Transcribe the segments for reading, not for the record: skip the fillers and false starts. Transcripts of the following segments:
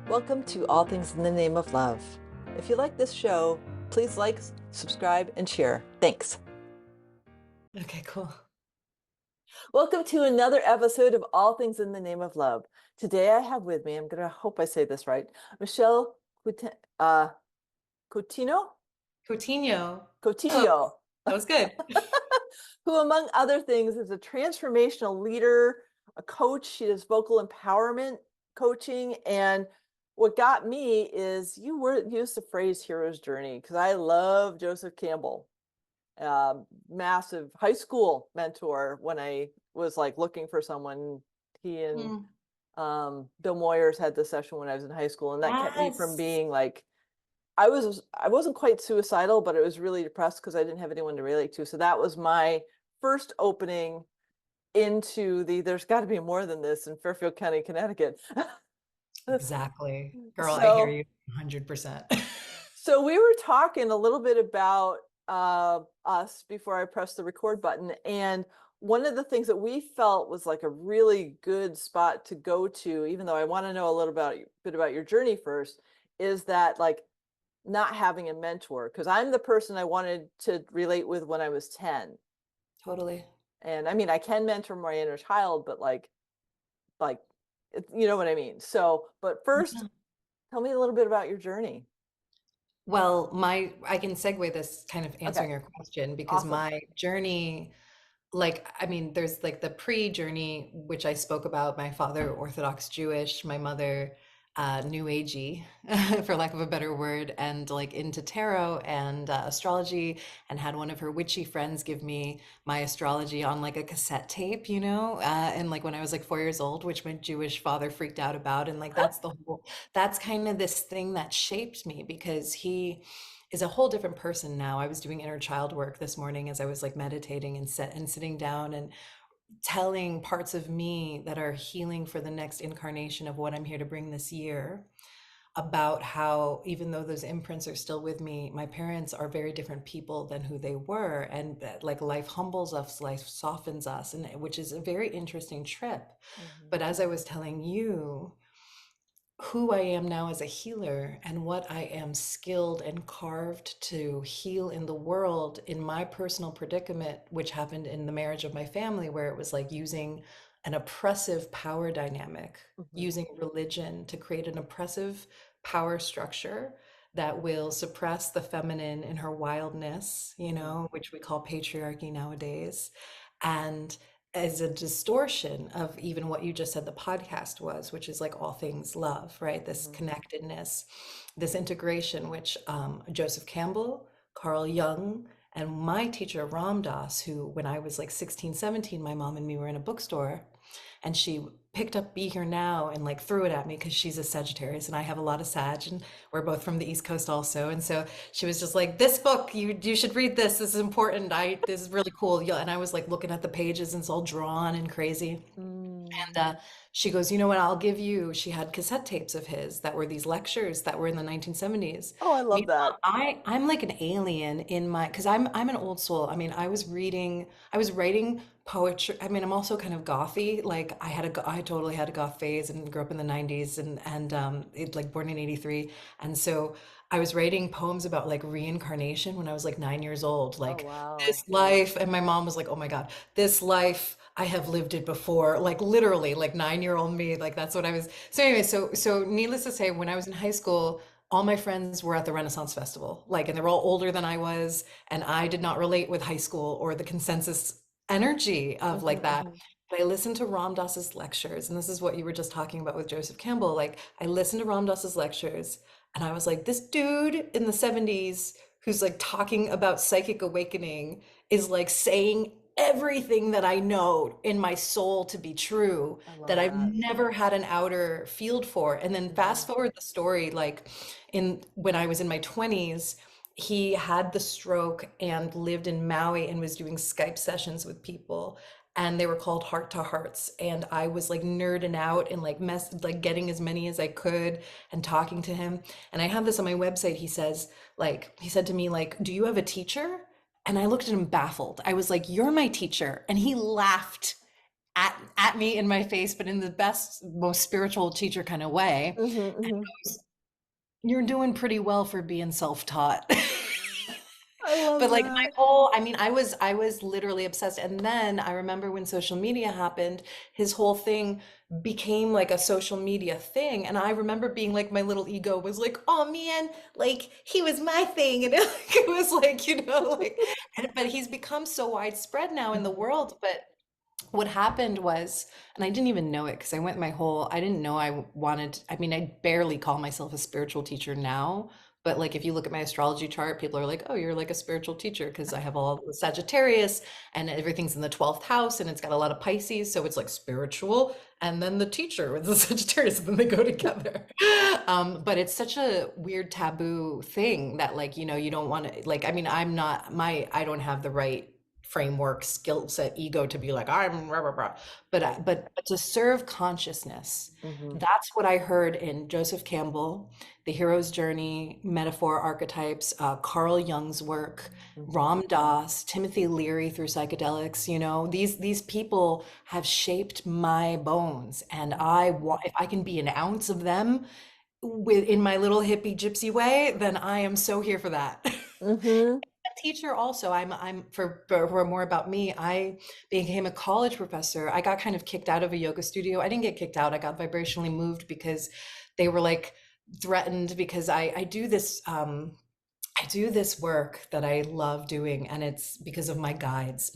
Welcome to All Things in the Name of Love. If you like this show, please like, subscribe, and share. Thanks. Okay, cool. Welcome to another episode of All Things in the Name of Love. Today I have with me, I'm going to hope I say this right, Michelle Cotinho? Coutinho. Coutinho, Close. That was good. who among other things is a transformational leader, a coach. She does vocal empowerment coaching. And what got me is you used the phrase hero's journey because I love Joseph Campbell, massive high school mentor when I was like looking for someone. He and Mm. Bill Moyers had this session when I was in high school, and that kept me from Yes. being like I wasn't quite suicidal, but I was really depressed because I didn't have anyone to relate to. So that was my first opening into there's got to be more than this in Fairfield County, Connecticut. Exactly. Girl, I hear so you 100%. so we were talking a little bit about us before I pressed the record button, and one of the things that we felt was like a really good spot to go to, even though I want to know a little bit about your journey first, is that like not having a mentor, because I'm the person I wanted to relate with when I was 10. Totally. And I mean, I can mentor my inner child, but like you know what I mean. So, but first, Yeah. tell me a little bit about your journey. Well, I can segue this kind of Okay, answering your question because awesome. my journey, like, I mean, there's like the pre-journey, which I spoke about, my father, Orthodox Jewish, my mother, New Agey, for lack of a better word, and like into tarot and astrology, and had one of her witchy friends give me my astrology on like a cassette tape, and like when I was like 4 years old, which my Jewish father freaked out about. And like that's kind of this thing that shaped me because he is a whole different person now. I was doing inner child work this morning as I was like meditating and sitting down and telling parts of me that are healing for the next incarnation of what I'm here to bring this year, about how even though those imprints are still with me, my parents are very different people than who they were. And like life humbles us, life softens us, and which is a very interesting trip. Mhm. But as I was telling you, who I am now as a healer and what I am skilled and carved to heal in the world in my personal predicament, which happened in the marriage of my family, where it was like using an oppressive power dynamic, Mhm. using religion to create an oppressive power structure that will suppress the feminine in her wildness, Mhm. which we call patriarchy nowadays. And as a distortion of even what you just said the podcast was, which is like all things love, right? This Mhm. connectedness, this integration, which Joseph Campbell, Carl Jung, and my teacher Ram Dass, who when I was like 16, 17, my mom and me were in a bookstore, and she picked up Be Here Now and like threw it at me because she's a Sagittarius and I have a lot of Sag, and we're both from the East Coast also. And so she was just like, "This book, you should read this. This is important. This is really cool." Yeah, and I was like looking at the pages and it's all drawn and crazy. Mm. And she goes, "You know what? I'll give you." She had cassette tapes of his that were these lectures that were in the 1970s. Oh, I love that. I'm like an alien in my, because I'm an old soul. I mean, I was writing poetry. I mean, I'm also kind of gothy. Like I totally had a goth phase and grew up in the 90s, and it like born in 83. And so I was writing poems about like reincarnation when I was like 9 years old, Oh, like wow. this life. And my mom was like, "Oh my God, this life, I have lived it before." Like literally, like 9-year-old me, like that's what I was. So anyway, so needless to say, when I was in high school, all my friends were at the Renaissance Festival, like, and they're all older than I was, and I did not relate with high school or the consensus energy of Mhm. like that. Mhm. But I listened to Ram Dass's lectures, and this is what you were just talking about with Joseph Campbell. Like, I listened to Ram Dass's lectures, and I was like, this dude in the 70s who's like talking about psychic awakening is like saying everything that I know in my soul to be true, I love that I've that. never had an outer field for. And then fast Mhm. forward the story, like in when I was in my 20s, he had the stroke and lived in Maui and was doing Skype sessions with people. And they were called heart to hearts. And I was like nerding out and like getting as many as I could and talking to him. And I have this on my website. He said to me, like, "Do you have a teacher?" And I looked at him baffled. I was like, "You're my teacher." And he laughed at me in my face, but in the best, most spiritual teacher kind of way. Mhm, mhm. You're doing pretty well for being self-taught. I But love like my that. whole, I mean, I was literally obsessed. And then I remember when social media happened, his whole thing became like a social media thing. And I remember being like, my little ego was like, oh man, like he was my thing. And it was like, like, but he's become so widespread now in the Mhm, world. But what happened was, and I didn't even know it because I didn't know wanted, I mean, I barely call myself a spiritual teacher now, but like if you look at my astrology chart, people are like, oh, you're like a spiritual teacher because I have all the Sagittarius and everything's in the 12th house and it's got a lot of Pisces. So it's like spiritual and then the teacher with the Sagittarius, and then they go together. But it's such a weird taboo thing that like, you don't want to, like, I mean, I don't have the right framework, skill set, ego to be like I'm rah, rah, rah. But right. but to serve consciousness, Mhm, that's what I heard in Joseph Campbell, The Hero's Journey, Metaphor Archetypes, Carl Jung's work, mhm, Ram Dass, Timothy Leary through psychedelics. These people have shaped my bones, and mhm, if I can be an ounce of them in my little hippie gypsy way, then I am so here for that. mhm. Teacher also, I'm for more about me, I became a college professor. I got kind of kicked out of a yoga studio. I didn't get kicked out, I got vibrationally moved because they were like threatened because I do this work that I love doing, and it's because of my guides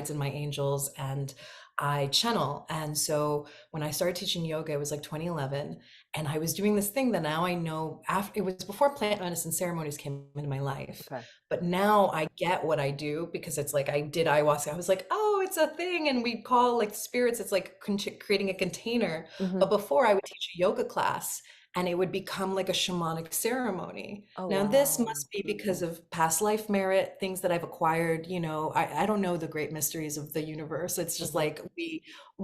and my angels, and I channel. And so when I started teaching yoga, it was like 2011, and I was doing this thing that now I know after, it was before plant medicine ceremonies came into my life. Okay. But now I get what I do because it's like I did ayahuasca. I was like, oh, it's a thing. And we call like spirits, it's like creating a container. But Mhm. before I would teach a yoga class and it would become like a shamanic ceremony. Oh, Now, this wow. must be because of past life merit, things that I've acquired. I don't know the great mysteries of the universe. It's just Mhm, like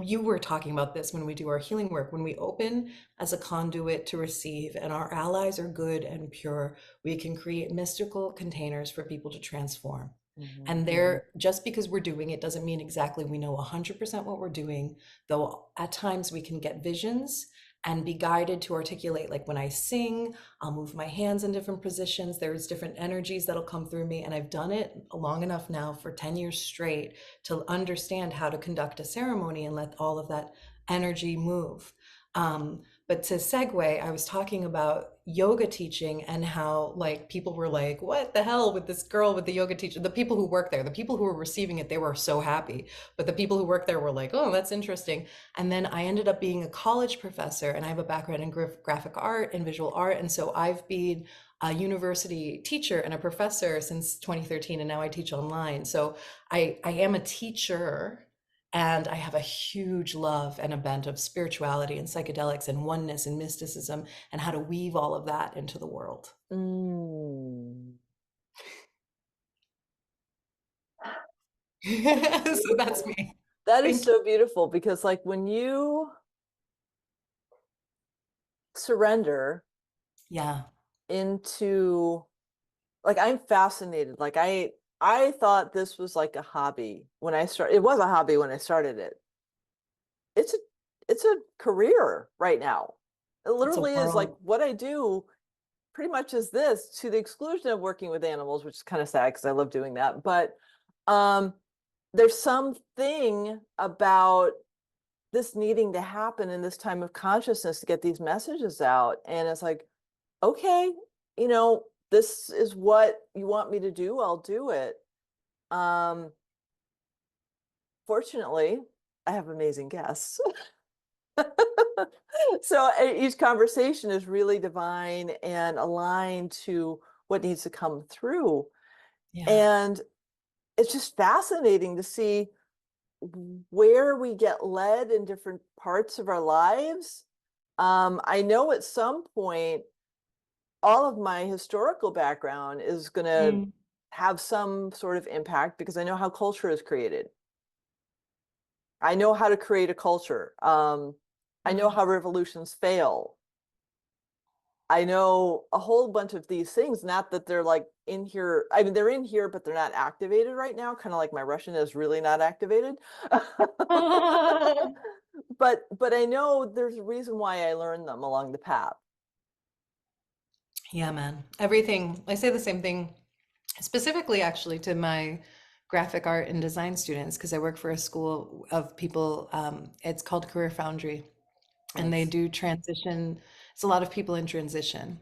you were talking about this when we do our healing work, when we open as a conduit to receive, and our allies are good and pure, we can create mystical containers for people to transform. mhm, And they're just because we're doing it doesn't mean exactly we know 100% what we're doing, though at times we can get visions and be guided to articulate. Like when I sing, I'll move my hands in different positions. There's different energies that'll come through me. And I've done it long enough now for 10 years straight to understand how to conduct a ceremony and let all of that energy move. But to segue, I was talking about yoga teaching and how like people were like, what the hell with this girl with the yoga teacher? The people who work there, the people who were receiving it, they were so happy. But the people who work there were like, oh, that's interesting. And then I ended up being a college professor, and I have a background in graphic art and visual art. And so I've been a university teacher and a professor since 2013, and now I teach online. So I am a teacher, and I have a huge love and a bent of spirituality and psychedelics and oneness and mysticism and how to weave all of that into the world. mm. So that's Beautiful. me. That is Thank you. so beautiful because, like, when you surrender Yeah. into, like, I'm fascinated. Like, I thought this was like a hobby when I started. It was a hobby when I started it. It's a it's a career right now. It It's a literally is like world. what I do pretty much is this, to the exclusion of working with animals, which is kind of sad because I love doing that. But um, there's something about this needing to happen in this time of consciousness to get these messages out. And it's like, okay, this is what you want me to do, I'll do it. Um, Fortunately, I have amazing guests. So each conversation is really divine and aligned to what needs to come through. Yeah. And it's just fascinating to see where we get led in different parts of our lives. I know at some point, all of my historical background is going to Mm, have some sort of impact because I know how culture is created. I know how to create a culture. I know mm, how revolutions fail. I know a whole bunch of these things, not that they're like in here. I mean, they're in here, but they're not activated right now. Kind of like my Russian is really not activated. But I know there's a reason why I learned them along the path. Yeah, man. Everything. I say the same thing specifically actually to my graphic art and design students because I work for a school of people. It's called Career Foundry, and they Nice. do transition. It's a lot of people in transition.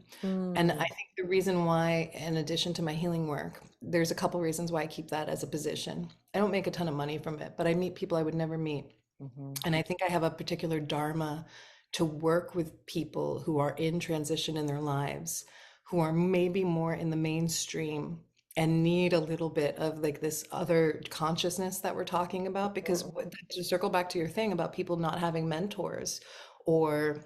And I Mm, think the reason why, in addition to my healing work, there's a couple reasons why I keep that as a position. I don't make a ton of money from it, but I meet people I would never meet. mhm, And I think I have a particular dharma to work with people who are in transition in their lives, who are maybe more in the mainstream and need a little bit of like this other consciousness that we're talking about. Because mhm, to circle back to your thing about people not having mentors or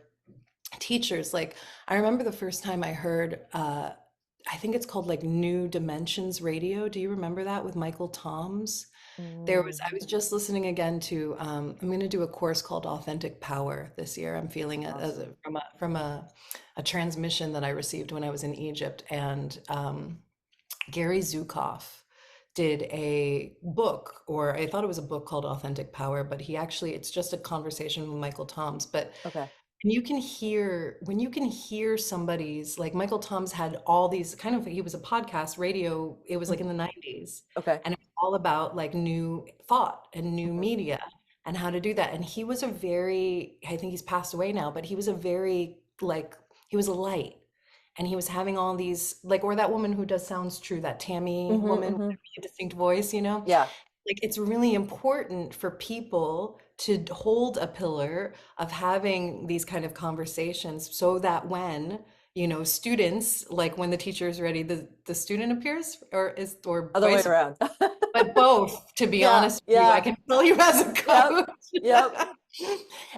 teachers, like I remember the first time I heard, I think it's called like New Dimensions Radio. Do you remember that with Michael Toms? I mm, was just listening again to, I'm going to do a course called Authentic Power this year. I'm feeling it as awesome. a transmission that I received when I was in Egypt. And Gary Zukav did a book, or I thought it was a book called Authentic Power, but it's just a conversation with Michael Toms. But Okay. and you can hear when you can hear somebody's like Michael Toms had all these kind of he was a podcast radio, it was like in Mhm, the 90s, okay. and it was all about like new thought and new Mhm, media and how to do that. And he was a very, I think he's passed away now, but he was a very like he was a light. And he was having all these like, or that woman who does Sounds True, that Tammy mhm, woman with a mhm. really distinct voice, Yeah. like it's really important for people to hold a pillar of having these kind of conversations so that when students, like when the teacher is ready, the student appears, or Other way vice, around. but both, to be Yeah. honest with you, I Yeah. can tell you as a Yep. coach. Yep.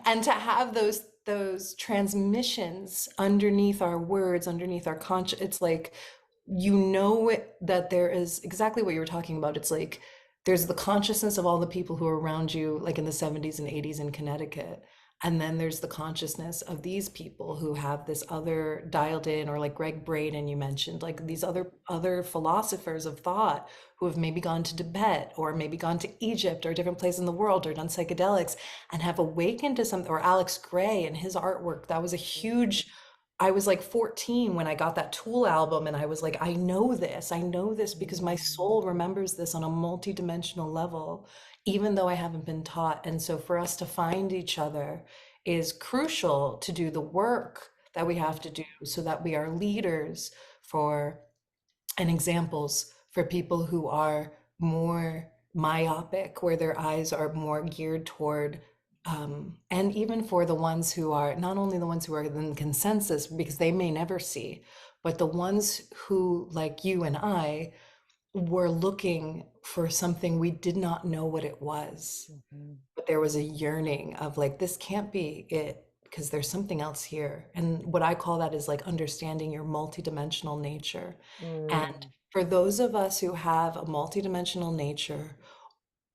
And to have those transmissions underneath our words, underneath our conscious, it's like that there is exactly what you were talking about. It's like there's the consciousness of all the people who are around you, like in the 70s and 80s in Connecticut. And then there's the consciousness of these people who have this other dialed in, or like Greg Braden, you mentioned, like these other philosophers of thought who have maybe gone to Tibet or maybe gone to Egypt or a different place in the world or done psychedelics and have awakened to something. Or Alex Gray and his artwork, that was a huge. I was like 14 when I got that Tool album, and I was like, I know this. I know this because my Mm, soul remembers this on a multidimensional level, even though I haven't been taught. And so for us to find each other is crucial to do the work that we have to do so that we are leaders for and examples for people who are more myopic, where their eyes are more geared toward, and even for the ones who are not only the ones who are in consensus, because they may never see, but the ones who, like you and I, were looking for something we did not know what it was, mhm, but there was a yearning of like, this can't be it because there's something else here. And what I call that is like understanding your multidimensional nature. And mm, for those of us who have a multidimensional nature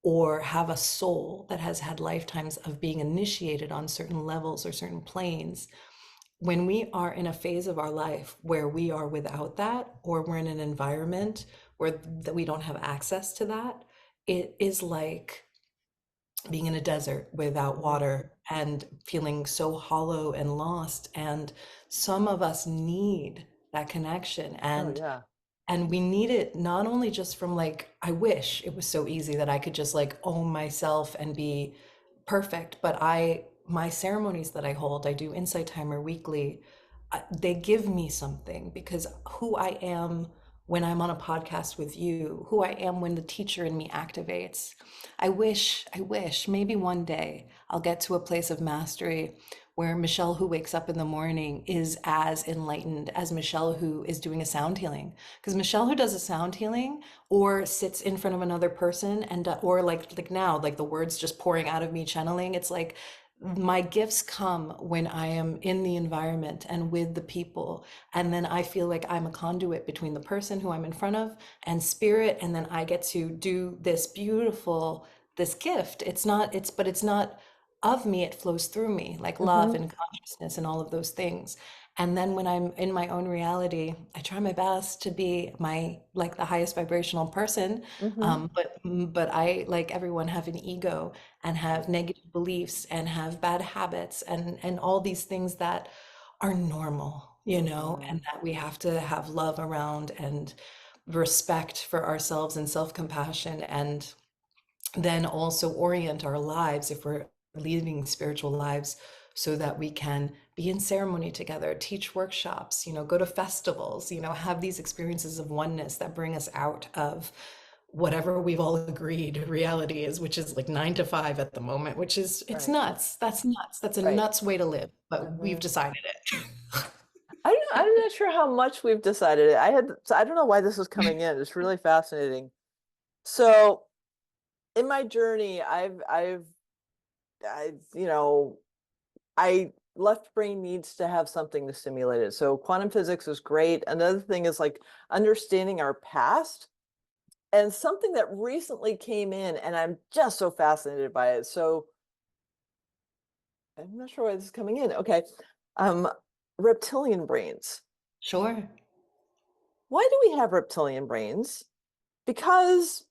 or have a soul that has had lifetimes of being initiated on certain levels or certain planes, when we are in a phase of our life where we are without that, or we're in an environment where that we don't have access to that, it is like being in a desert without mhm. water and feeling so hollow and lost. And some of us need that connection. Oh And yeah. we need it not only just from like, I wish it was so easy that I could just like own myself and be perfect, but my ceremonies that I hold, I do Insight Timer weekly. They give me something because who I am when I'm on a podcast with you, who I am when the teacher in me activates. I wish maybe one day I'll get to a place of mastery where Michelle, who wakes up in the morning, is as enlightened as Michelle, who is doing a sound healing. Because Michelle, who does a sound healing or sits in front of another person and, or like now, like the words just pouring out of me channeling, it's like my gifts come when I am in the environment and with the people. And then I feel like I'm a conduit between the person who I'm in front of and spirit. And then I get to do this gift. But it's not of me, it flows through me, like love Hmm. and consciousness and all of those things. And then when I'm in my own reality, I try my best to be my like the highest vibrational person. Hmm. But I, like everyone, have an ego and have negative beliefs and have bad habits and all these things that are normal, Hmm. and that we have to have love around and respect for ourselves and self-compassion, and then also orient our lives if we're leading spiritual lives so that we can be in ceremony together, teach workshops, go to festivals, have these experiences of oneness that bring us out of whatever we've all agreed reality is, which is like 9 to 5 at the moment, which is, it's Right. nuts. That's nuts. That's a Right. nuts way to live, but we've Hmm. decided it. I'm not sure how much we've decided. So I don't know why this is coming in. It's really fascinating. So in my journey, I left brain needs to have something to stimulate it. So quantum physics is great. Another thing is like understanding our past, and something that recently came in, and I'm just so fascinated by it. So I'm not sure why this is coming in. Okay. Um, reptilian brains. Sure. Why do we have reptilian brains? Because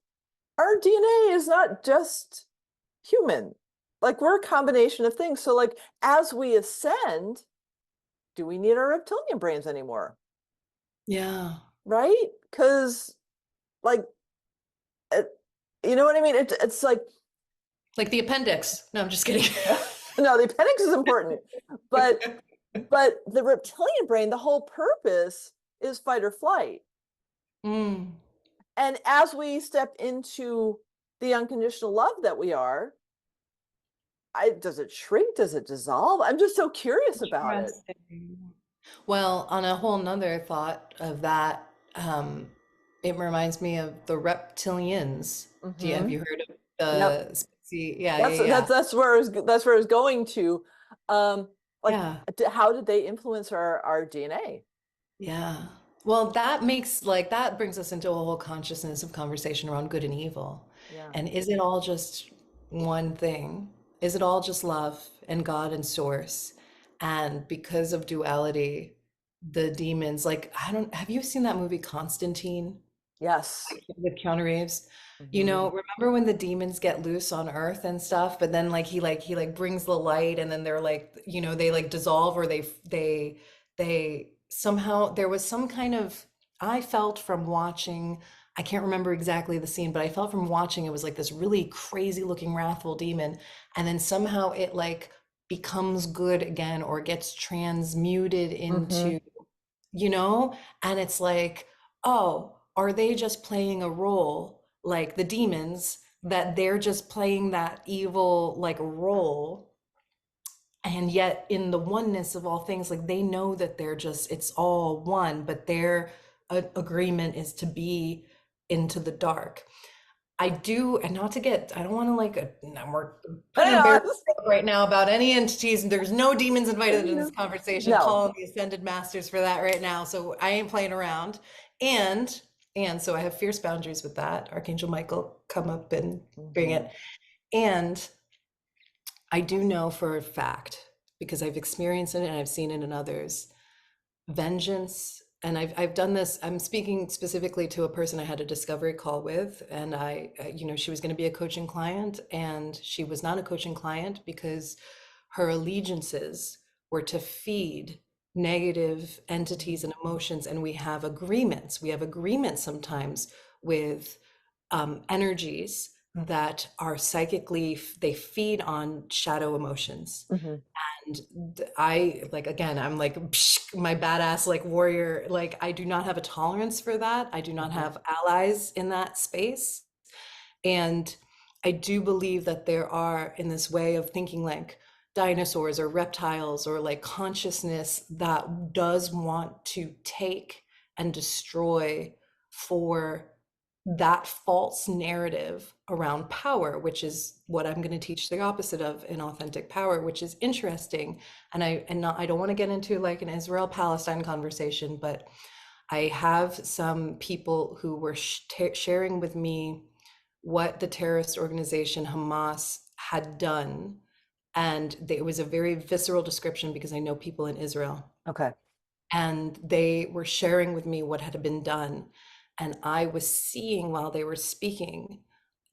our DNA is not just human. Like we're a combination of things. So like as we ascend, do we need our reptilian brains anymore? Yeah. Right? Because like it, you know what I mean? It's like Like the appendix. No, I'm just kidding. no, the appendix is important, but the reptilian brain, the whole purpose is fight or flight. Mm. And as we step into the unconditional love that we are, does it shrink? Does it dissolve? I'm just so curious about it. Interesting. Well, on a whole nother thought of that, it reminds me of the reptilians. Have Hmm. you heard of Yep. the species? Yeah, That's yeah, yeah. that's where I was going to. Um, like, Yeah. how did they influence our DNA? Yeah. Well, that makes like that brings us into a whole consciousness of conversation around good and evil. Yeah. And is it all just one thing? Is it all just love and God and source? And because of duality, the demons, like I don't, have you seen that movie Constantine? Yes. With Keanu Reeves. Hmm. Remember when the demons get loose on Earth and stuff, but then like he brings the light and then they're like, they like dissolve, or they somehow there was some kind of, I felt from watching, I can't remember exactly the scene, but I felt from watching it was like this really crazy looking wrathful demon, and then somehow it like becomes good again or gets transmuted Hmm. into, you know? And it's like, oh, are they just playing a role like the demons, that they're just playing that evil like role? And yet, in the oneness of all things, like they know that they're just, it's all one, but their agreement is to be into the dark. I do, and not to get, I don't want to like, we're I putting a barrier know. up right now about any entities, and there's no demons invited in this conversation. No. Call on the Ascended Masters for that right now. So I ain't playing around. And, and so I have fierce boundaries with that. Archangel Michael, come up and bring Hmm. it. And I do know for a fact, because I've experienced it and I've seen it in others, vengeance. And I've done this, I'm speaking specifically to a person I had a discovery call with, and she was going to be a coaching client, and she was not a coaching client because her allegiances were to feed negative entities and emotions. And we have agreements sometimes with energies that are psychically, they feed on shadow emotions. Hmm. And I, like, again, I'm like psh, my badass like warrior, like I do not have a tolerance for that. I do not Hmm. have allies in that space. And I do believe that there are, in this way of thinking, like dinosaurs or reptiles or like consciousness that does want to take and destroy for that false narrative around power, which is what I'm going to teach the opposite of in authentic power, which is interesting. I don't want to get into like an Israel Palestine conversation, but I have some people who were sharing with me what the terrorist organization Hamas had done. And it was a very visceral description because I know people in Israel. Okay. and they were sharing with me what had been done. And I was seeing while they were speaking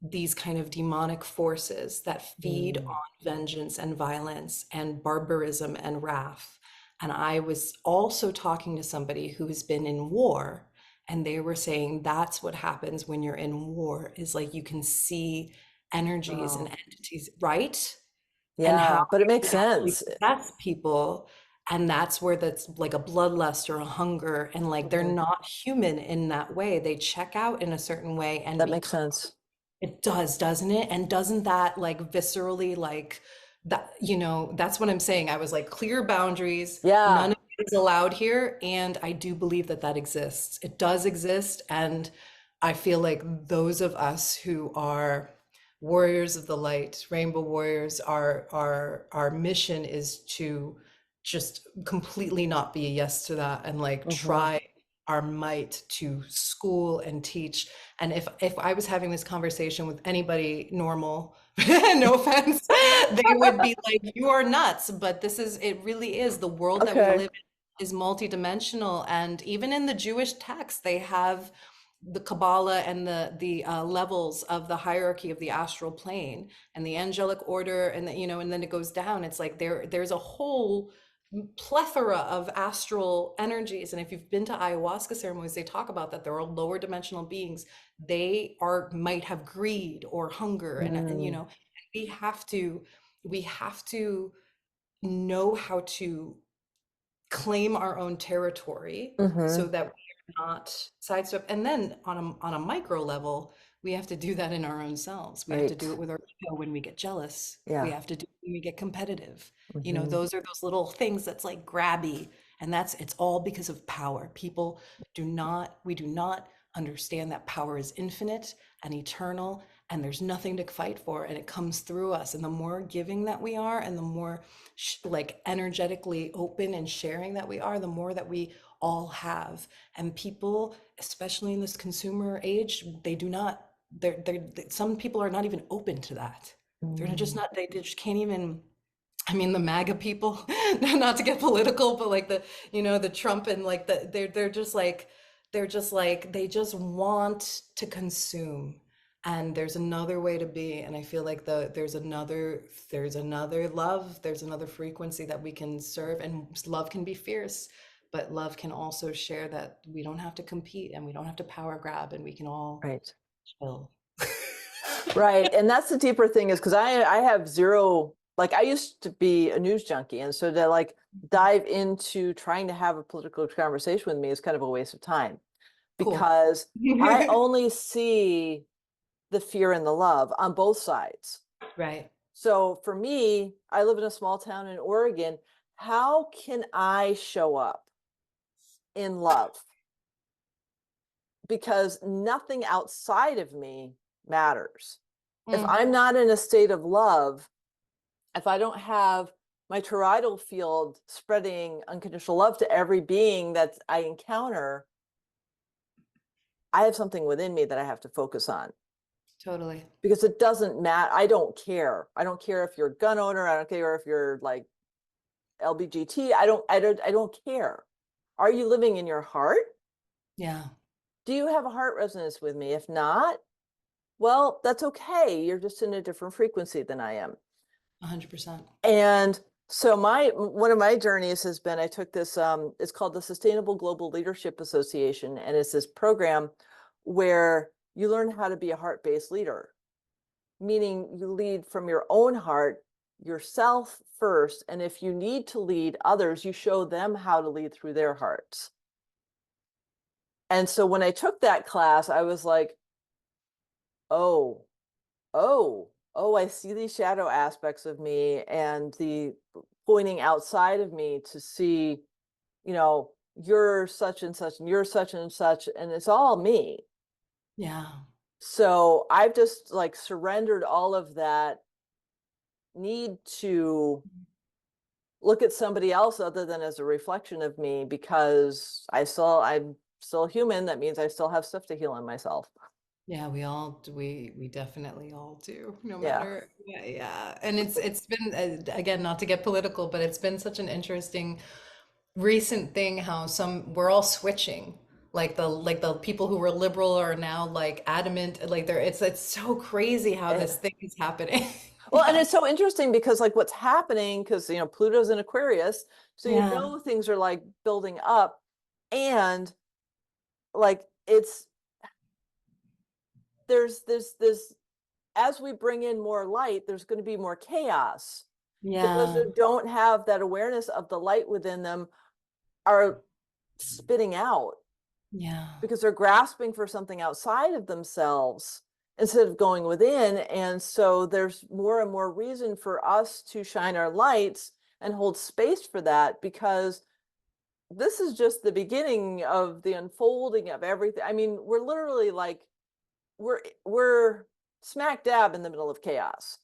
these kind of demonic forces that feed Mm. on vengeance and violence and barbarism and wrath. And I was also talking to somebody who has been in war, and they were saying that's what happens when you're in war, is like you can see energies and Wow. entities, right? And how Yeah, but it makes it can actually sense. possess people. And that's where that's like a bloodlust or a hunger, and like they're Mhm. not human in that way. They check out in a certain way and That makes become, sense. it does, doesn't it? And doesn't that like viscerally like that, that's what I'm saying. I was like, clear boundaries, none Yeah. of it is allowed here. And I do believe that that exists. It does exist. And I feel like those of us who are warriors of the light, rainbow warriors, our mission is to just completely not be a yes to that, and like Hmm. try our might to school and teach. And if I was having this conversation with anybody normal, no offense, they would be like, "You are nuts." But this is, it really is, the world that we Okay. live in is multidimensional. And even in the Jewish text, they have the Kabbalah and the levels of the hierarchy of the astral plane and the angelic order, and and then it goes down. It's like there's a whole plethora of astral energies. And if you've been to ayahuasca ceremonies, they talk about that there are lower dimensional beings. They are might have greed or hunger, and Mm. we have to we have to know how to claim our own territory so Hmm. that we are not sideswept. And then on a micro level, we have to do that in our own selves. We have to do it Right. with our ego when we get jealous. We Yeah. have to do it when we get competitive. Hmm. Those are those little things that's like grabby. And it's all because of power. People we do not understand that power is infinite and eternal, and there's nothing to fight for, and it comes through us. And the more giving that we are, and the more like energetically open and sharing that we are, the more that we all have. And people, especially in this consumer age, they do not, some people are not even open to that. They're just Mm. not, they just can't even, I mean, the MAGA people, not to get political, but like the Trump, and like they're just like they just want to consume. And there's another way to be, and I feel like there's another love, there's another frequency that we can serve, and love can be fierce, but love can also share that we don't have to compete and we don't have to power grab, and we can all Right. chill. Right. And that's the deeper thing is because I have zero, like I used to be a news junkie. And so to like dive into trying to have a political conversation with me is kind of a waste of time Cool. because I only see the fear and the love on both sides. Right. So for me, I live in a small town in Oregon. How can I show up in love? Because nothing outside of me matters. If Mm, I'm not in a state of love, if I don't have my toroidal field spreading unconditional love to every being that I encounter, I have something within me that I have to focus on totally. because it doesn't matter. I don't care. I don't care if you're a gun owner. I don't care if you're like LBGT. I don't care. Are you living in your heart? Yeah. Do you have a heart resonance with me? If not, well, that's okay. You're just in a different frequency than I am. 100%. And so my one of my journeys has been I took this it's called the Sustainable Global Leadership Association, and it's this program where you learn how to be a heart-based leader, meaning you lead from your own heart, yourself first, and if you need to lead others, you show them how to lead through their hearts. And so when I took that class, I was like, "Oh, oh, I see these shadow aspects of me and the pointing outside of me to see, you're such and such and you're such and such, and it's all me." Yeah. So I've just like surrendered all of that need to look at somebody else other than as a reflection of me because I'm still human. That means I still have stuff to heal in myself. Yeah, we all we definitely all do, no Yeah. matter. Yeah, yeah. And it's been again, not to get political, but it's been such an interesting recent thing how some we're all switching. Like the people who were liberal are now like adamant, like they're it's so crazy how this Yeah. thing is happening. Well, and it's so interesting because like what's happening, because Pluto's in Aquarius, so Yeah. things are like building up, and like it's there's as we bring in more light, there's going to be more chaos, because those Yeah. who don't have that awareness of the light within them are spitting out Yeah. because they're grasping for something outside of themselves instead of going within. And so there's more and more reason for us to shine our lights and hold space for that, because this is just the beginning of the unfolding of everything. I mean, we're literally like we're smack dab in the middle of chaos.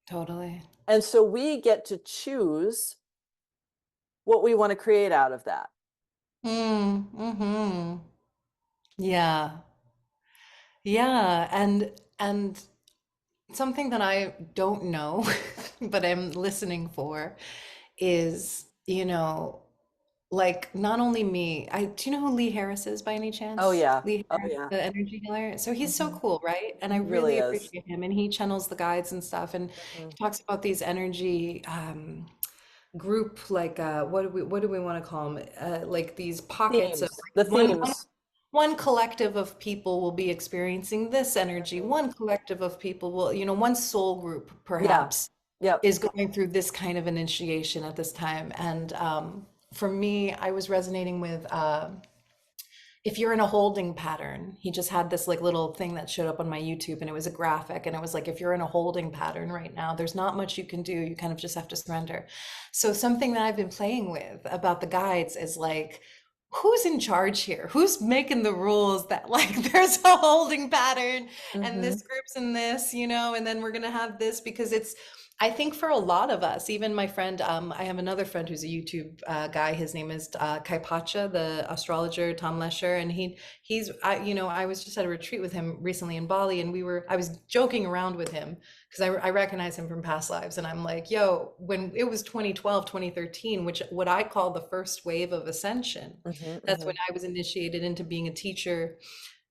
Totally. And so we get to choose what we want to create out of that. Mm-hmm. Yeah. Yeah. And something that I don't know, but I'm listening for is, like not only me, do you know who Lee Harris is by any Oh chance? yeah. Lee Oh Harris, yeah. the energy healer. So he's so Hmm. cool, right? And I He really really is. appreciate him. And he channels the guides and stuff. And Hmm. he talks about these energy group, like what do we want to call them? Like these pockets of Themes. The like themes. one collective of people will be experiencing this energy. Mhm. One collective of people will, one soul group Yeah. perhaps Yep. is going through this kind of an initiation at this time. And for me, I was resonating with if you're in a holding pattern. He just had this like little thing that showed up on my YouTube, and it was a graphic, and it was like, if you're in a holding pattern right now, there's not much you can do. You kind of just have to surrender. So something that I've been playing with about the guides is like, who's in charge here? Who's making the rules that like there's a holding pattern and Hmm. this group's in this, and then we're gonna have this because it's I think for a lot of us, even my friend, I have another friend who's a YouTube guy. His name is Kai Pacha, the astrologer, Tom Lesher, and I was just at a retreat with him recently in Bali, and I was joking around with him because I recognize him from past lives, and I'm like, yo, when it was 2012, 2013, which what I call the first wave of ascension, Hmm. that's Hmm. when I was initiated into being a teacher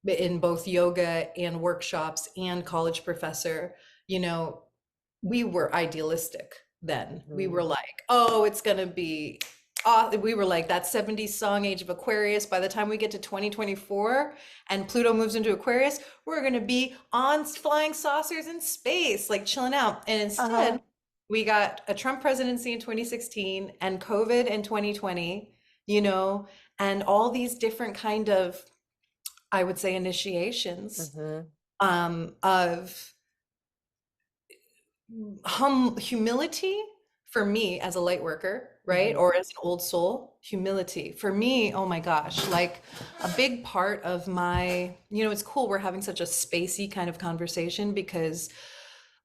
in both yoga and workshops and college professor. You know, we were idealistic then. We Hmm. were like, oh, it's gonna be we were like that 70s song Age of Aquarius. By the time we get to 2024 and Pluto moves into Aquarius, we're gonna be on flying saucers in space, like chilling out. And Uh-huh. instead, we got a Trump presidency in 2016 and COVID in 2020, and all these different kind of, I would say, initiations Hmm. of humility for me as a light worker, right? Hmm. Or as an old soul, humility for me. Oh my gosh, like a big part of my, it's cool we're having such a spacey kind of conversation because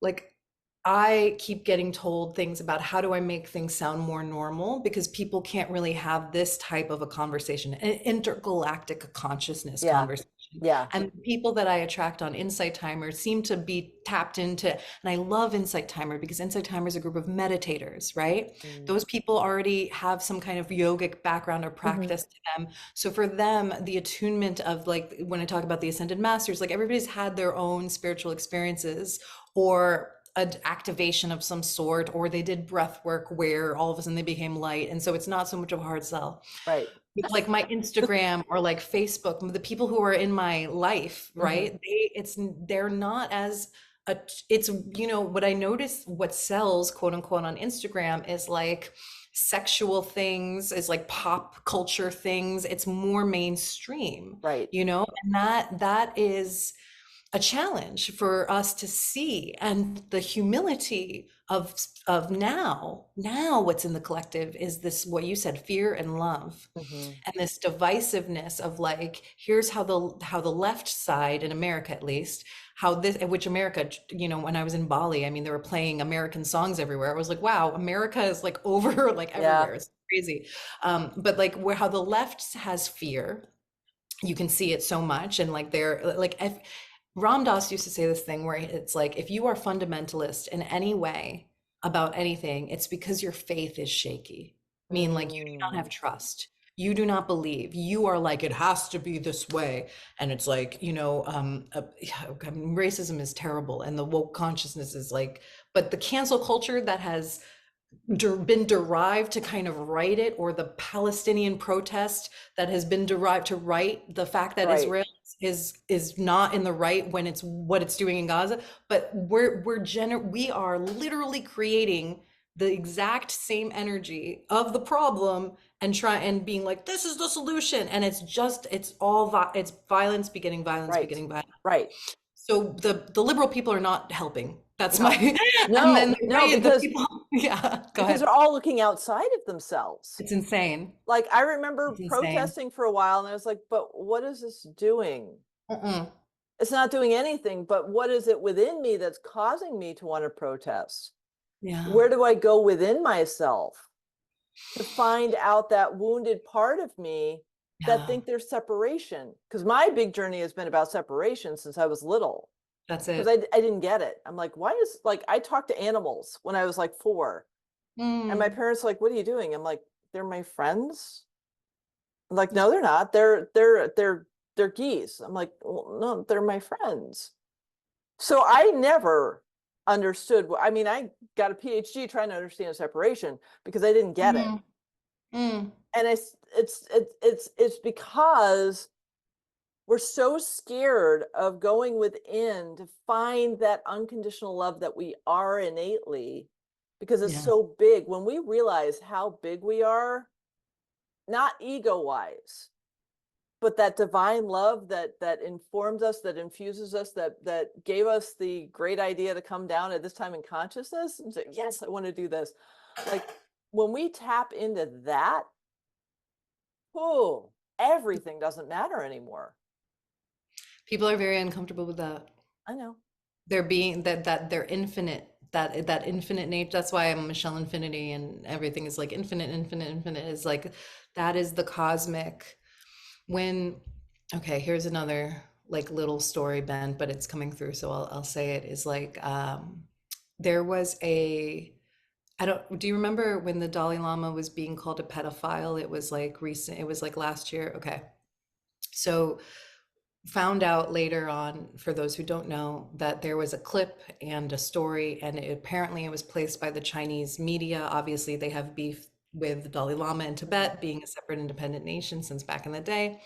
like I keep getting told things about how do I make things sound more normal because people can't really have this type of a conversation, an intergalactic consciousness Yeah. conversation. Yeah. And the people that I attract on Insight Timer seem to be tapped into, and I love Insight Timer because Insight Timer is a group of meditators, right? Mm. Those people already have some kind of yogic background or Hmm. practice to them. So for them, the attunement of like when I talk about the ascended masters, like everybody's had their own spiritual experiences or an activation of some sort, or they did breath work where all of a sudden they became light. And so it's not so much of a hard sell. Right. With like my Instagram or like Facebook, the people who are in my life, Hmm. right? They're not as a, it's, what I notice what sells, quote unquote, on Instagram is like sexual things, is like pop culture things. It's more mainstream, Right. and that is a challenge for us to see, and the humility of now what's in the collective is this, what you said, fear and love, Hmm. and this divisiveness of like, here's how the left side in America, at least, how this, which America, when I was in Bali, I mean, they were playing American songs everywhere. I was like, wow, America is like over like Yeah. everywhere. It's crazy. But like where how the left has fear, you can see it so much. And like they're like, if Ram Dass used to say this thing where it's like, if you are fundamentalist in any way about anything, it's because your faith is shaky. Mean like you do not have Mm, trust. You do not believe. You are like, it has to be this way. And it's like, yeah, I mean, racism is terrible. And the woke consciousness is like, but the cancel culture that has been derived to kind of write it, or the Palestinian protest that has been derived to write the fact that right, Israel is not in the right when it's what it's doing in Gaza. But we are literally creating the exact same energy of the problem and try and being like, this is the solution. And it's violence begetting violence right, begetting violence. right. So the liberal people are not helping. That's my No, and then no, no, the because people, yeah, go because ahead. they're all looking outside of themselves. It's insane. Like I remember It's insane. protesting for a while and I was like, but what is this doing? Mm-mm. It's not doing anything, but what is it within me that's causing me to want to protest? Yeah. Where do I go within myself to find out that wounded part of me that Yeah. think there's separation? Because my big journey has been about separation since I was little. That's Because it. I didn't get it. I'm like, why is like I talked to animals when I was like 4, and my Mm. parents were like, what are you doing? I'm like, they're my friends. I'm like, no, they're not. They're geese. I'm like, well, no, they're my friends. So I never understood. I mean, I got a PhD trying to understand separation because I didn't get it. Mm. Mm. And it's because we're so scared of going within to find that unconditional love that we are innately, because it's Yeah. so big. When we realize how big we are, not ego wise, but that divine love that informs us, that infuses us, that gave us the great idea to come down at this time in consciousness and say, yes, I want to do this. Like when we tap into that, oh, everything doesn't matter anymore. People are very uncomfortable with that. I know. They're being that they're infinite. That infinite nature. That's why I'm Michelle Infinity, and everything is like infinite, infinite, infinite. Is like that is the cosmic. When okay, here's another like little story, Ben, but it's coming through, so I'll say it. Is like there was a I don't, do you remember when the Dalai Lama was being called a pedophile? It was like recent, it was like last year. Okay. So found out later on, for those who don't know, that there was a clip and a story, and apparently it was placed by the Chinese media. Obviously, they have beef with the Dalai Lama in Mhm. Tibet being a separate independent nation since back in the day.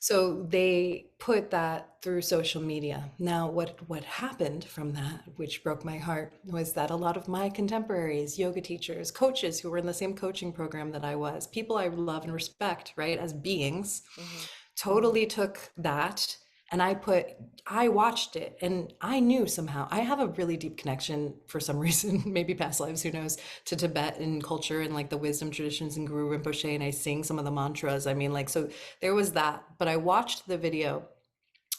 So they put that through social media. Now, what happened from that, which broke my heart, was that a lot of my contemporaries, yoga teachers, coaches who were in the same coaching program that I was, people I love and respect, right, as beings, Mhm. totally took that. And I watched it and I knew somehow I have a really deep connection for some reason, maybe past lives, who knows, to Tibetan culture and like the wisdom traditions and Guru Rinpoche. And I sing some of the mantras. I mean, like, so there was that. But I watched the video.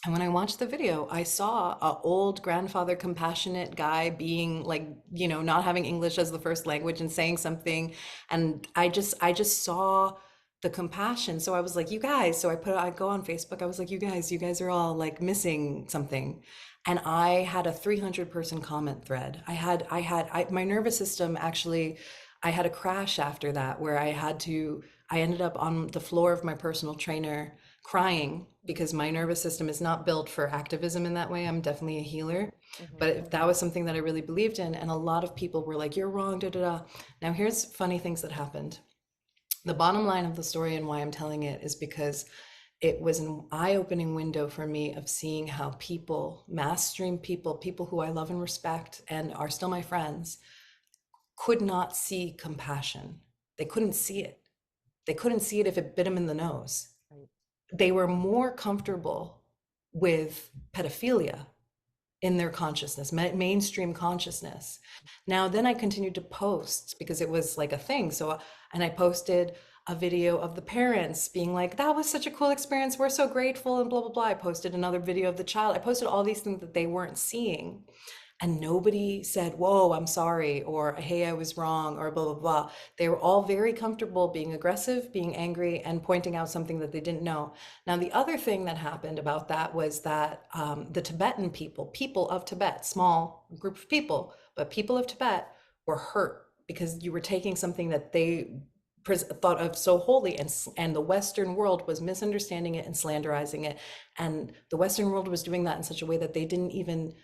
And when I watched the video, I saw a old grandfather, compassionate guy being like, not having English as the first language and saying something. And I just saw the compassion. So I was like, you guys, I go on Facebook. I was like, you guys are all like missing something. And I had a 300-person comment thread. My nervous system actually, I had a crash after that where I ended up on the floor of my personal trainer crying because my nervous system is not built for activism in that way. I'm definitely a healer. Mhm. But if that was something that I really believed in, and a lot of people were like, you're wrong, da da da. Now, here's funny things that happened. The bottom line of the story and why I'm telling it is because it was an eye-opening window for me of seeing how people, mass stream people who I love and respect and are still my friends, could not see compassion. They couldn't see it. They couldn't see it if it bit them in the nose. Right. They were more comfortable with pedophilia in their consciousness, mainstream consciousness. Now, then I continued to post because it was like a thing. So, and I posted a video of the parents being like, that was such a cool experience. We're so grateful, and blah, blah, blah. I posted another video of the child. I posted all these things that they weren't seeing. And nobody said, whoa, I'm sorry, or hey, I was wrong, or blah, blah, blah. They were all very comfortable being aggressive, being angry, and pointing out something that they didn't know. Now, the other thing that happened about that was that the Tibetan people of Tibet, small group of people, but people of Tibet were hurt because you were taking something that thought of so holy, and the Western world was misunderstanding it and slanderizing it, and the Western world was doing that in such a way that they didn't even.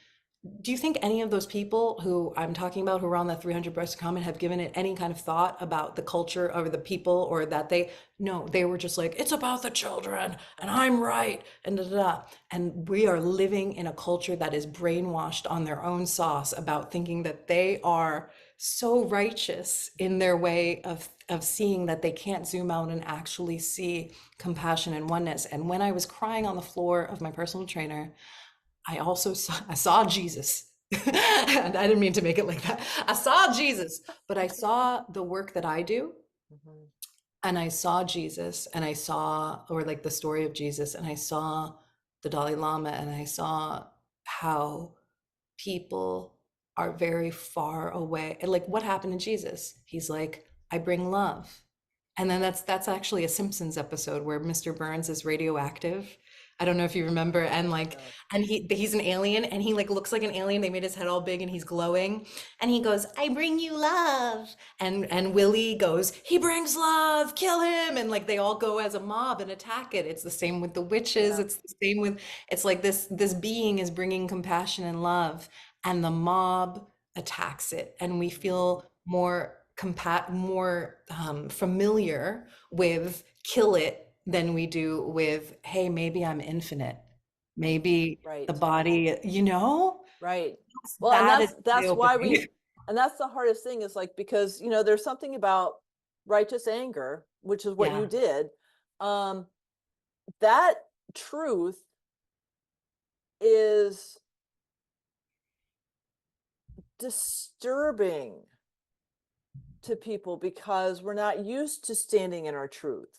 Do you think any of those people who I'm talking about who are on that 300 breast comment have given it any kind of thought about the culture or the people, or that no, they were just like, it's about the children and I'm right and da da da. And we are living in a culture that is brainwashed on their own sauce about thinking that they are so righteous in their way of seeing, that they can't zoom out and actually see compassion and oneness. And when I was crying on the floor of my personal trainer, I saw Jesus. And I didn't mean to make it like that. I saw Jesus, but I saw the work that I do, Mhm. and I saw Jesus, and I saw, or like the story of Jesus, and I saw the Dalai Lama, and I saw how people are very far away. And like, what happened to Jesus? He's like, I bring love. And then that's actually a Simpsons episode where Mr. Burns is radioactive. I don't know if you remember, and like, No. and he's an alien, and he like looks like an alien. They made his head all big and he's glowing, and he goes, I bring you love. And Willie goes, he brings love, kill him. And like they all go as a mob and attack it. It's the same with the witches. Yeah. It's the same with, it's like this being is bringing compassion and love, and the mob attacks it, and we feel more familiar with kill it than we do with, hey, maybe I'm infinite, maybe the Right. body, Right. Well, and that is that's why eye-opening. and that's the hardest thing is like because there's something about righteous anger, which is what you Yeah. did. Um, that truth is disturbing to people because we're not used to standing in our truth.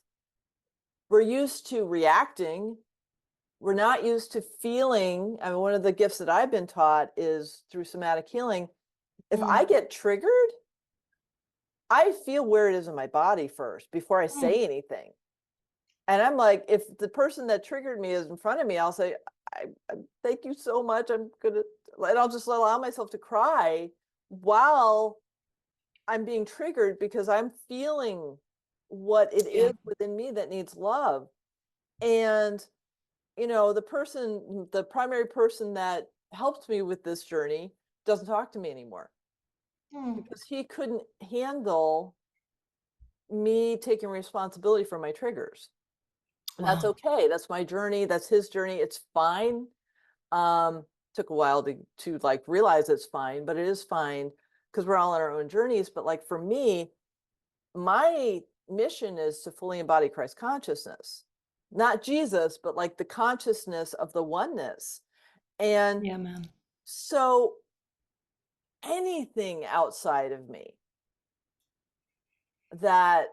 We're used to reacting. We're not used to feeling. I mean, one of the gifts that I've been taught is through somatic healing. If I Mm, get triggered, I feel where it is in my body first before I mm, say anything. And I'm like, if the person that triggered me is in front of me, I'll say, I thank you so much. And I'll just allow myself to cry while I'm being triggered because I'm feeling what it yeah. is within me that needs love. And, the primary person that helped me with this journey doesn't talk to me anymore Mm, because he couldn't handle me taking responsibility for my triggers. And that's wow. okay. That's my journey. That's his journey. It's fine. Um, Took a while to like realize it's fine, but it is fine because we're all on our own journeys. But like for me, my mission is to fully embody Christ consciousness, not Jesus, but like the consciousness of the oneness. And Yeah, man. so anything outside of me that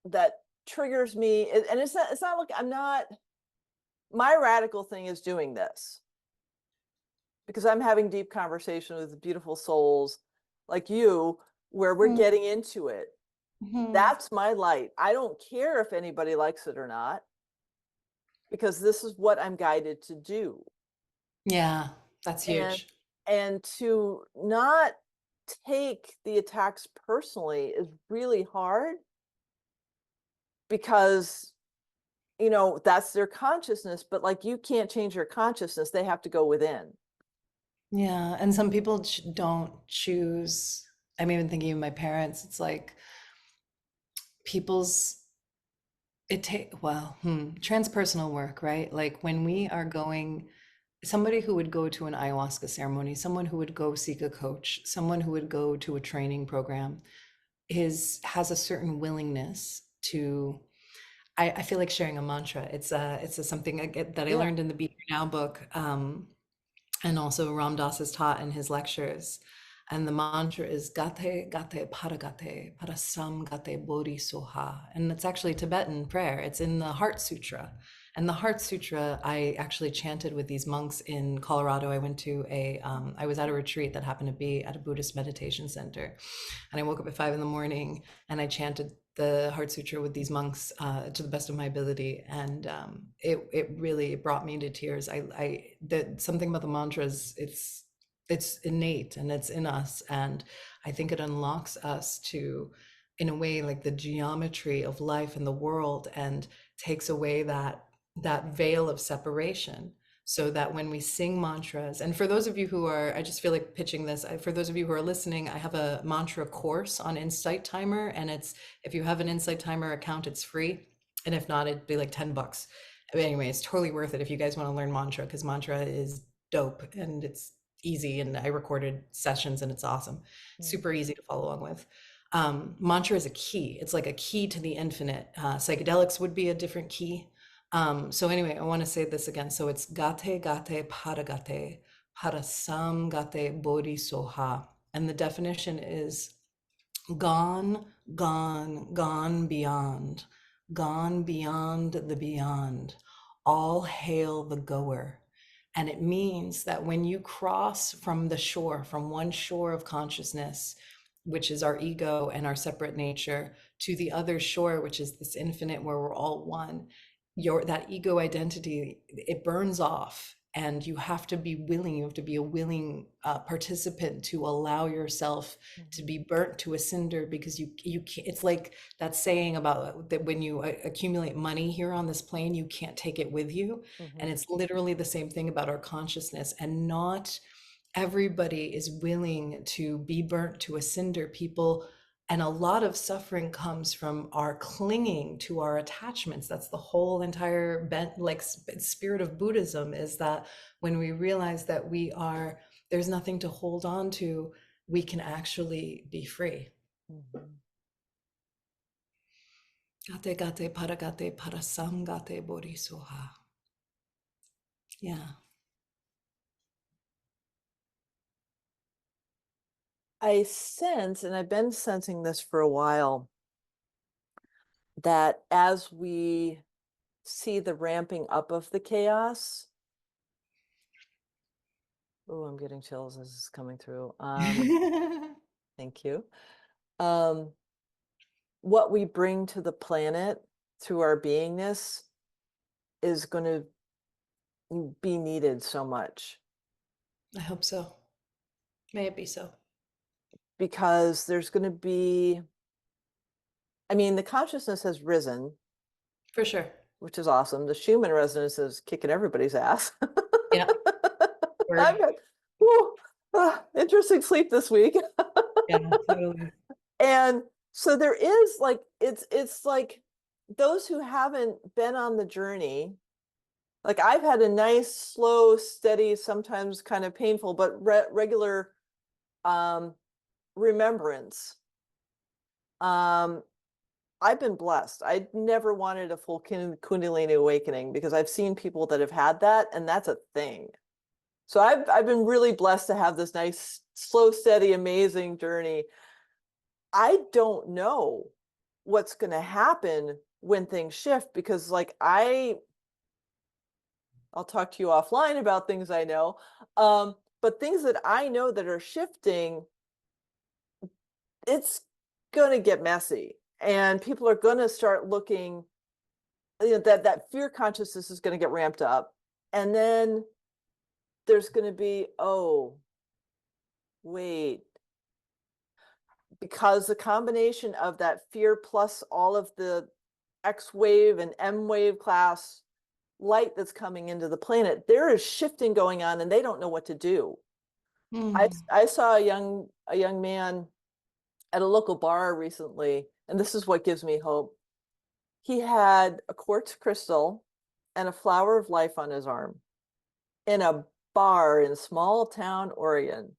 that triggers me, and it's not like I'm not my radical thing is doing this because I'm having deep conversation with beautiful souls like you, where we're Mm, getting into it. mhm. That's my light. I don't care if anybody likes it or not, because this is what I'm guided to do. Yeah, that's And huge. to not take the attacks personally is really hard because that's their consciousness, but like you can't change your consciousness. They have to go within. Yeah, and some people don't choose. I'm even thinking of my parents. It's like people's transpersonal work, right? Like when we are going, somebody who would go to an ayahuasca ceremony, someone who would go seek a coach, someone who would go to a training program, has a certain willingness to. I feel like sharing a mantra. It's something that I Yeah. learned in the Be Here Now book, and also Ram Dass has taught in his lectures. And the mantra is Gate Gate Paragate Parasam Gate Bodhi Soha. And it's actually Tibetan prayer. It's in the Heart Sutra. And the Heart Sutra, I actually chanted with these monks in Colorado. I was at a retreat that happened to be at a Buddhist meditation center. And I woke up at 5 in the morning and I chanted the Heart Sutra with these monks to the best of my ability, and it really brought me to tears. That something about the mantras, it's innate and it's in us, and I think it unlocks us to in a way like the geometry of life and the world, and takes away that veil of separation, so that when we sing mantras, and for those of you who are, I just feel like pitching this, for those of you who are listening, I have a mantra course on Insight Timer, and it's, if you have an Insight Timer account, it's free, and if not, it'd be like $10. But anyway, it's totally worth it if you guys want to learn mantra, because mantra is dope and it's easy, and I recorded sessions and it's awesome. Mm. Super easy to follow along with. Mantra is a key. It's like a key to the infinite. Psychedelics would be a different key. So anyway, I want to say this again. So it's gate gate paragate parasam gate bodhi soha. And the definition is gone, gone, gone beyond the beyond. All hail the goer. And it means that when you cross from the shore, from one shore of consciousness, which is our ego and our separate nature, to the other shore, which is this infinite where we're all one, your that ego identity, it burns off, and you have to be willing, you have to be a willing participant to allow yourself to Mhm. be burnt to a cinder, because you can't, it's like that saying about that when you accumulate money here on this plane, you can't take it with you. And Mhm. it's literally the same thing about our consciousness, and not everybody is willing to be burnt to a cinder. People, and a lot of suffering comes from our clinging to our attachments. That's the whole entire like spirit of Buddhism, is that when we realize that there's nothing to hold on to, we can actually be free. Mhm. Gate gate paragate parasam gate bodhisoha. Yeah. I sense, and I've been sensing this for a while, that as we see the ramping up of the chaos, oh, I'm getting chills as this is coming through. Thank you. Um, what we bring to the planet through our beingness is going to be needed so much, I hope so. May it be so. because there's going to be, I mean, the consciousness has risen, For sure. which is awesome. The Schumann resonance is kicking everybody's ass. Yeah. I've Word. had interesting sleep this week. Yeah, totally. And so there is like, it's like those who haven't been on the journey, like I've had a nice, slow, steady, sometimes kind of painful, but regular um, remembrance. Um, I've been blessed. I never wanted a full Kundalini awakening, because I've seen people that have had that, and that's a thing. So I've been really blessed to have this nice, slow, steady, amazing journey. I don't know what's going to happen when things shift, because like I'll talk to you offline about things I know. But things that I know that are shifting, it's going to get messy, and people are going to start looking, that fear consciousness is going to get ramped up. And then there's going to be, oh, wait, because the combination of that fear plus all of the X wave and M wave class light that's coming into the planet, there is shifting going on, and they don't know what to do. Mm. I saw a young man at a local bar recently, and this is what gives me hope. He had a quartz crystal and a flower of life on his arm in a bar in small town Oregon.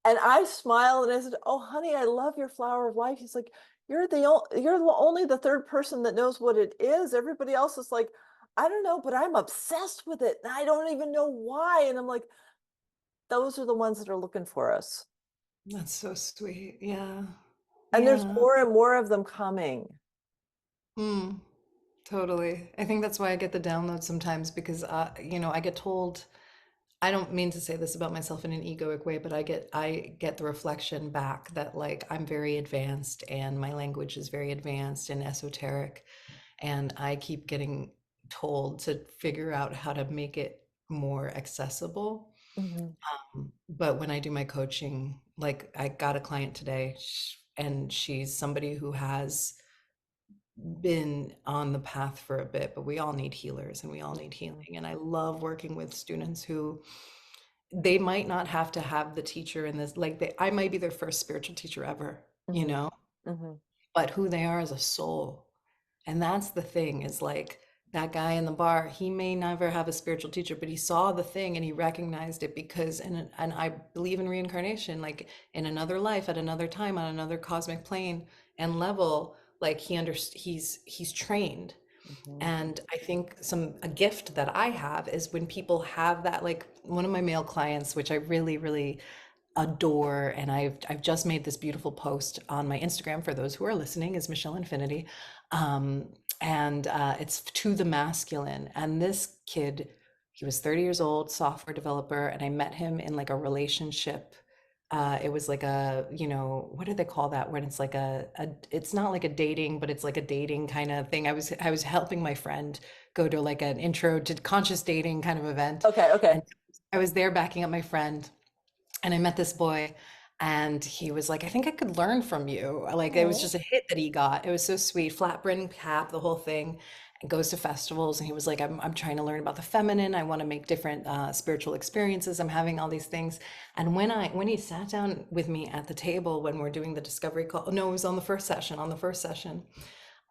And I smiled and I said, "Oh, honey, I love your flower of life." He's like, you're only the third person that knows what it is. Everybody else is like, I don't know, but I'm obsessed with it, and I don't even know why." And I'm like, those are the ones that are looking for us. That's so sweet. Yeah. And there's Yeah. more and more of them coming. Mm. Totally. I think that's why I get the download sometimes, because I get told, I don't mean to say this about myself in an egoic way, but I get the reflection back that like I'm very advanced and my language is very advanced and esoteric, and I keep getting told to figure out how to make it more accessible. Mhm. But when I do my coaching, like I got a client today. and she's somebody who has been on the path for a bit, but we all need healers and we all need Mhm, healing. And I love working with students who they might not have to have the teacher in this, like I might be their first spiritual teacher ever, you mhm, know, mhm, but who they are as a soul. And that's the thing is like that guy in the bar, he may never have a spiritual teacher, but he saw the thing and he recognized it because, and I believe in reincarnation, like in another life, at another time, on another cosmic plane and level, like he's trained. mhm. And I think a gift that I have is when people have that, like one of my male clients, which I really, really adore, and I've just made this beautiful post on my Instagram for those who are listening, is Michelle Infinity. And it's to the masculine. And this kid, he was 30 years old, software developer, and I met him in like a relationship. It was like a, what do they call that when it's like it's not like a dating, but it's like a dating kind of thing. I was helping my friend go to like an intro to conscious dating kind of event. Okay, okay. And I was there backing up my friend, and I met this boy, and he was like, I think I could learn from you. Like it was Oh, just a hit that he got. It was so sweet, flat brim cap, the whole thing. And goes to festivals, and he was like, I'm trying to learn about the feminine. I want to make different spiritual experiences. I'm having all these things. And when he sat down with me at the table when we're doing the discovery call, no, it was on the first session. On the first session,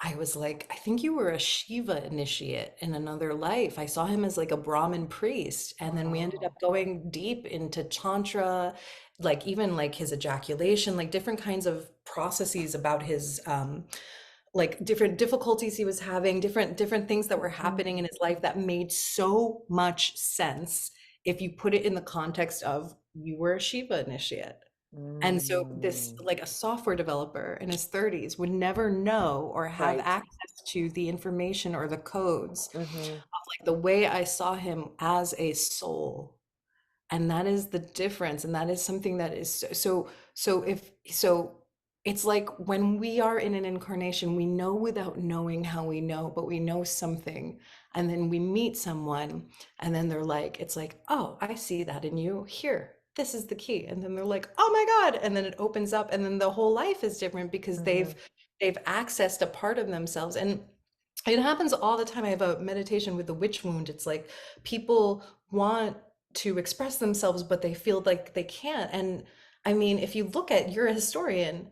I was like, I think you were a Shiva initiate in another life. I saw him as like a Brahmin priest. And then we ended up wow. going deep into Tantra, like even like his ejaculation, like different kinds of processes about his like different difficulties he was having, different things that were Mhm, happening in his life that made so much sense if you put it in the context of you were a Shiva initiate. And so this, mm, like a software developer in his 30s would never know or have right. access to the information or the codes of Mhm, like the way I saw him as a soul. And that is the difference. And that is something that is so it's like when we are in an incarnation, we know without knowing how we know, but we know something. And then we meet someone, and then they're like, it's like, oh, I see that in you. Here, this is the key. And then they're like, oh my God. And then it opens up, and then the whole life is different because they've mhm, they've accessed a part of themselves. And it happens all the time. I have a meditation with the witch wound. It's like people want to express themselves, but they feel like they can't. And I mean, if you look at, you're a historian,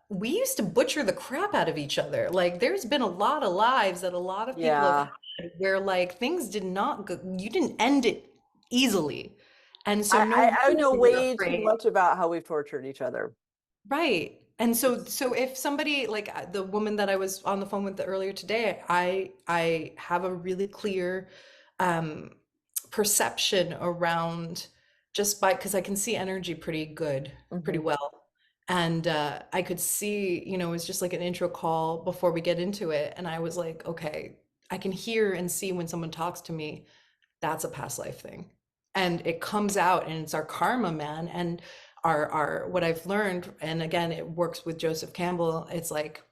we used to butcher the crap out of each other. Like there's been a lot of lives that a lot of people have yeah. had where like things did not go, you didn't end it easily. And so I, no I I wonder know we're way too afraid. much about how we've tortured each other. Right. And so It's so if somebody like the woman that I was on the phone with earlier today, I have a really clear um perception around just by because I can see energy pretty good, pretty mhm, well. And I could see, it was just like an intro call before we get into it. And I was like, okay, I can hear and see when someone talks to me, that's a past life thing. And it comes out and it's our karma, man. And our what I've learned, and again, it works with Joseph Campbell, it's like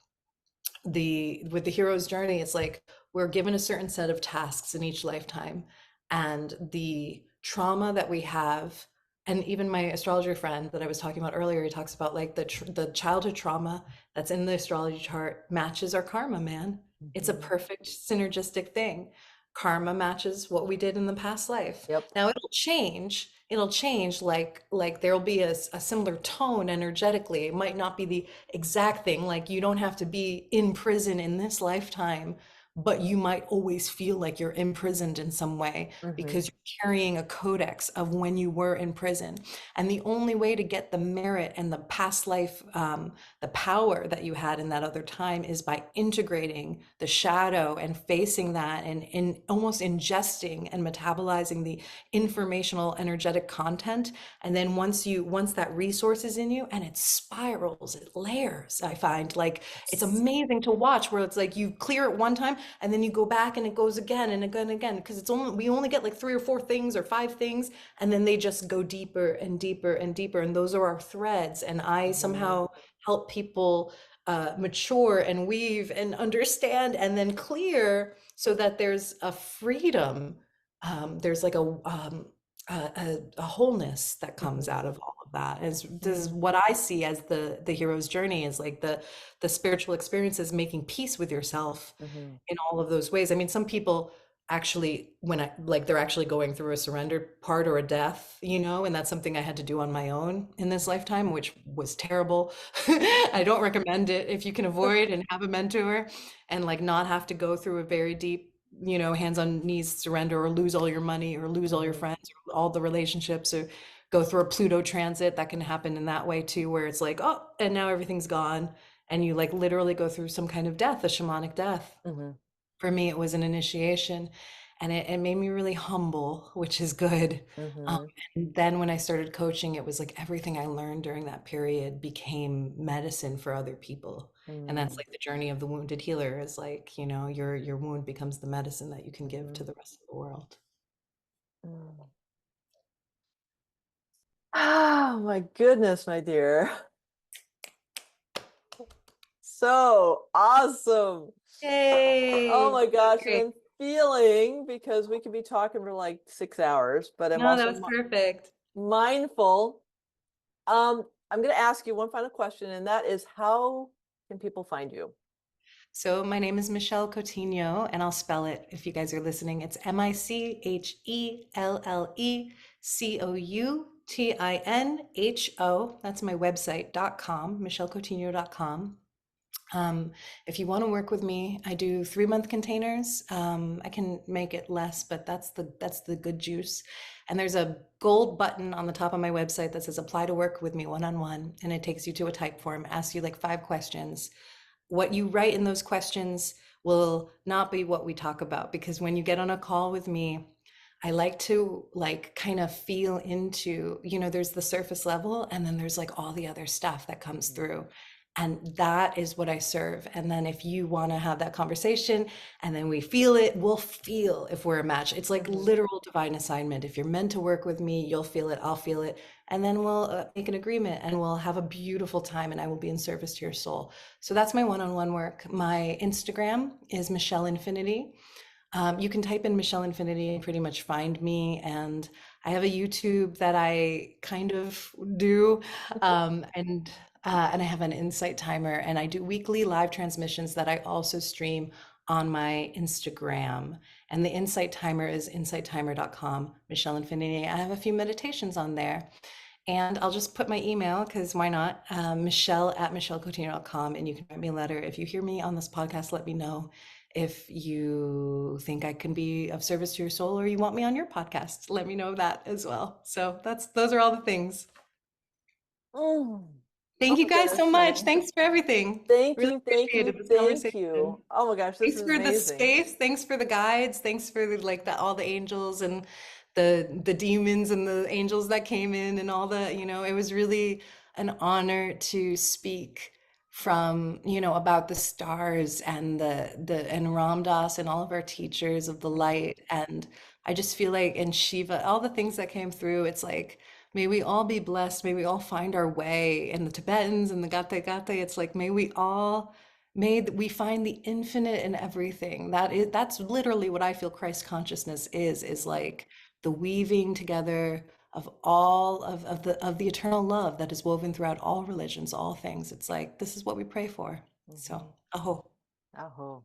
with the hero's journey, it's like we're given a certain set of tasks in each lifetime, and the trauma that we have, and even my astrologer friend that I was talking about earlier, he talks about like the childhood trauma that's in the astrology chart matches our karma, man. It's a mhm. perfect synergistic thing. Karma matches what we did in the past life. Yep. Now it'll change, like there'll be a similar tone energetically. It might not be the exact thing. Like you don't have to be in prison in this lifetime, but you might always feel like you're imprisoned in some way Mhm. because you're carrying a codex of when you were in prison. And the only way to get the merit and the past life, the power that you had in that other time is by integrating the shadow and facing that and in almost ingesting and metabolizing the informational energetic content. And then once that resource is in you and it spirals, it layers, I find like it's Yes. amazing to watch where it's like you clear it one time and then you go back and it goes again and again and again because we only get like three or four things or five things, and then they just go deeper and deeper and deeper, and those are our threads. And I Mhm. somehow help people mature and weave and understand and then clear so that there's a freedom. There's like a wholeness that comes Mhm. out of all of that. Is this is Mhm. what I see as the hero's journey, is like the spiritual experiences, making peace with yourself Mhm. in all of those ways. I mean, some people actually, when I like, they're actually going through a surrender part or a death, and that's something I had to do on my own in this lifetime, which was terrible. I don't recommend it if you can avoid and have a mentor and like not have to go through a very deep, hands on knees surrender, or lose all your money, or lose all your Mhm. friends, or all the relationships, or go through a Pluto transit. That can happen in that way too, where it's like, oh, and now everything's gone. And you like literally go through some kind of death, a shamanic death. Mhm. For me, it was an initiation, and it made me really humble, which is good. Um, Mhm. and then when I started coaching, it was like everything I learned during that period became medicine for other people. And that's Mhm. like the journey of the wounded healer, is like, your wound becomes the medicine that you can give to Mhm. the rest of the world. Mm. Oh my goodness, my dear. So awesome. Oh Yay! my That was gosh. And great. I'm feeling, because we could be talking for like 6 hours, but I'm No, that also was perfect. mindful. I'm going to ask you one final question, and that is, how can people find you? So my name is Michelle Cotinho, and I'll spell it if you guys are listening. It's MiChelleCoutinho. That's my website.com, michellecotinho.com. Um, if you want to work with me, I do 3-month containers. I can make it less, but that's the good juice. And there's a gold button on the top of my website that says apply to work with me one-on-one, and it takes you to a type form, asks you like 5 questions. What you write in those questions will not be what we talk about, because when you get on a call with me, I like to like kind of feel into, there's the surface level, and then there's like all the other stuff that comes Mhm. through. And that is what I serve. And then if you want to have that conversation and then we feel it, we'll feel if we're a match. It's like Mhm. literal divine assignment. If you're meant to work with me, you'll feel it, I'll feel it. And then we'll make an agreement, and we'll have a beautiful time, and I will be in service to your soul. So that's my one-on-one work. My Instagram is Michelle Infinity. You can type in Michelle Infinity and pretty much find me. And I have a YouTube that I kind of do, and I have an insight timer, and I do weekly live transmissions that I also stream on my Instagram. And the insight timer is insighttimer.com, Michelle Infinity. I have a few meditations on there. And I'll just put my email, because why not? Michelle at michellecotinho.com. And you can write me a letter. If you hear me on this podcast, let me know if you think I can be of service to your soul, or you want me on your podcast. Let me know that as well. So those are all the things. Mm. Oh Thank you my guys so goodness, much. honey. Thanks for everything. Thank Really you, thank you, appreciated this thank conversation. you. Oh my gosh, this Thanks is for the amazing. space. Thanks for the guides. Thanks for like all the angels and the demons and the angels that came in, and all the, it was really an honor to speak from, about the stars and and Ram Dass and all of our teachers of the light. And I just feel like, and Shiva, all the things that came through, it's like, may we all be blessed. May we all find our way. And the Tibetans and the Gate Gate, it's like, may we find the infinite in everything. That's literally what I feel Christ consciousness is like the weaving together of all of the eternal love that is woven throughout all religions, all things. It's like this is what we pray for. So, Mhm. aho. Aho.